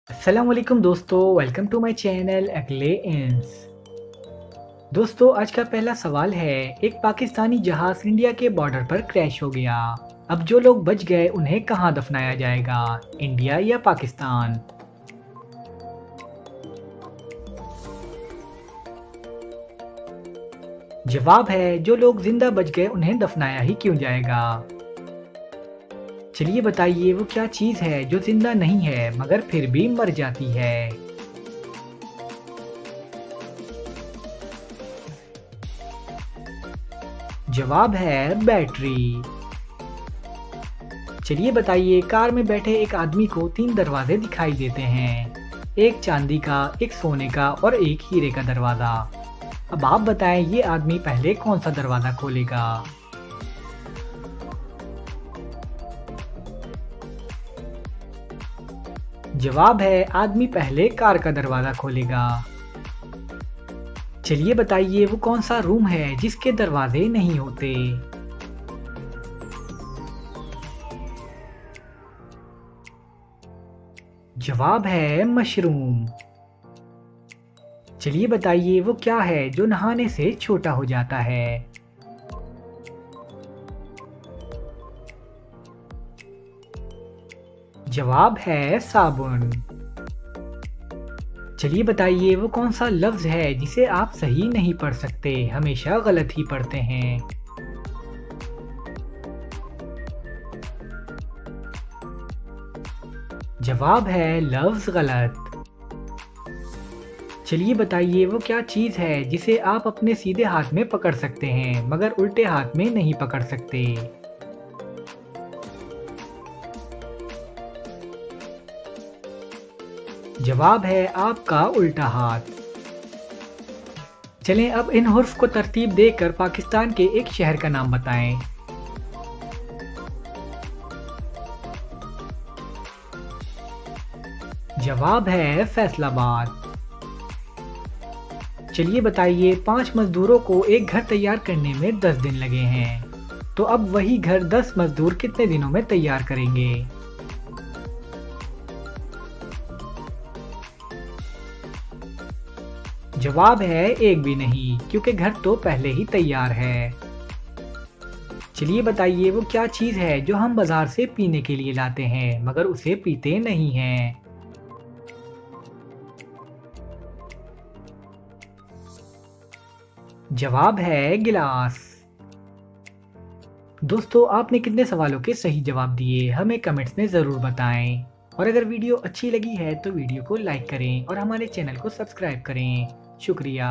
अस्सलाम वालेकुम दोस्तों, वेलकम टू माय चैनल अगले इंस। दोस्तों, आज का पहला सवाल है, एक पाकिस्तानी जहाज इंडिया के बॉर्डर पर क्रैश हो गया। अब जो लोग बच गए उन्हें कहां दफनाया जाएगा, इंडिया या पाकिस्तान? जवाब है, जो लोग जिंदा बच गए उन्हें दफनाया ही क्यों जाएगा। चलिए बताइए वो क्या चीज़ है जो जिंदा नहीं है मगर फिर भी मर जाती है। जवाब है बैटरी। चलिए बताइए, कार में बैठे एक आदमी को 3 दरवाजे दिखाई देते हैं, एक चांदी का, एक सोने का और एक हीरे का दरवाजा। अब आप बताएं ये आदमी पहले कौन सा दरवाजा खोलेगा। जवाब है, आदमी पहले कार का दरवाजा खोलेगा। चलिए बताइए वो कौन सा रूम है जिसके दरवाजे नहीं होते। जवाब है मशरूम। चलिए बताइए वो क्या है जो नहाने से छोटा हो जाता है। जवाब है साबुन। चलिए बताइए वो कौन सा लफ्ज है जिसे आप सही नहीं पढ़ सकते, हमेशा गलत ही पढ़ते हैं। जवाब है लफ्ज गलत। चलिए बताइए वो क्या चीज़ है जिसे आप अपने सीधे हाथ में पकड़ सकते हैं मगर उल्टे हाथ में नहीं पकड़ सकते। जवाब है आपका उल्टा हाथ। चलें अब इन हुर्फ को तरतीब देकर पाकिस्तान के एक शहर का नाम बताएं। जवाब है फैसलाबाद। चलिए बताइए, 5 मजदूरों को एक घर तैयार करने में 10 दिन लगे हैं, तो अब वही घर 10 मजदूर कितने दिनों में तैयार करेंगे। जवाब है एक भी नहीं, क्योंकि घर तो पहले ही तैयार है। चलिए बताइए वो क्या चीज़ है जो हम बाजार से पीने के लिए लाते हैं मगर उसे पीते नहीं हैं। जवाब है गिलास। दोस्तों, आपने कितने सवालों के सही जवाब दिए हमें कमेंट्स में ज़रूर बताएं। और अगर वीडियो अच्छी लगी है तो वीडियो को लाइक करें और हमारे चैनल को सब्सक्राइब करें। शुक्रिया।